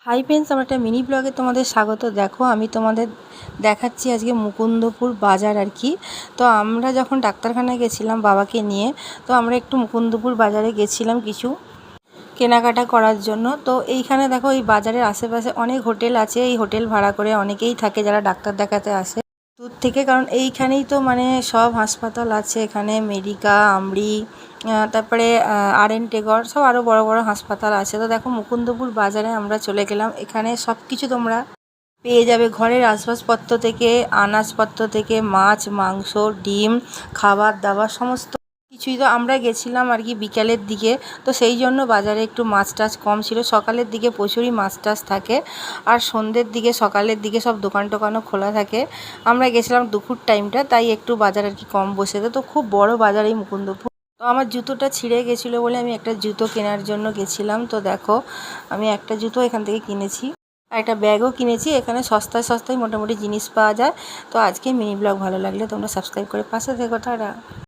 Hi friends, আমার একটা mini ব্লগে তোমাদের স্বাগত। দেখো আমি তোমাদের দেখাচ্ছি আজকে মুকুন্দপুর বাজার আর কি। তো আমরা যখন ডাক্তারখানায় গেছিলাম বাবাকে নিয়ে, তো আমরা একটু মুকুন্দপুর বাজারে গেছিলাম কিছু কেনাকাটা করার জন্য। তো এইখানে দেখো এই বাজারের আশেপাশে অনেক হোটেল আছে, এই হোটেল ভাড়া করে অনেকেই থাকে যারা ডাক্তার দেখাতে আসে দূর থেকে, কারণ এইখানেই তো মানে সব হাসপাতাল আছে। এখানে মেডিকা, আমরি, তারপরে RN টেগর, সব আরও বড় বড় হাসপাতাল আছে। তো দেখো মুকুন্দপুর বাজারে আমরা চলে গেলাম। এখানে সব কিছু তোমরা পেয়ে যাবে, ঘরের আসবাবপত্র থেকে আনাজপত্র থেকে মাছ, মাংস, ডিম, খাবার দাবার সমস্ত কিছুই। তো আমরা গেছিলাম আর কি বিকালের দিকে, তো সেই জন্য বাজারে একটু মাছ টাছ কম ছিল। সকালের দিকে প্রচুরই মাছ টাছ থাকে, আর সন্ধ্যের দিকে সকালের দিকে সব দোকান টোকানও খোলা থাকে। আমরা গেছিলাম দুপুর টাইমটা, তাই একটু বাজার আর কি কম বসেছে। তো খুব বড় বাজার এই মুকুন্দপুর। তো আমার জুতোটা ছিঁড়ে গেছিলো বলে আমি একটা জুতো কেনার জন্য গেছিলাম। তো দেখো আমি একটা জুতো এখান থেকে কিনেছি, আর একটা ব্যাগও কিনেছি। এখানে সস্তায় সস্তায় মোটামুটি জিনিস পাওয়া যায়। তো আজকে মিনি ব্লগ ভালো লাগলে তোমরা সাবস্ক্রাইব করে পাশে থেকো। টাটা।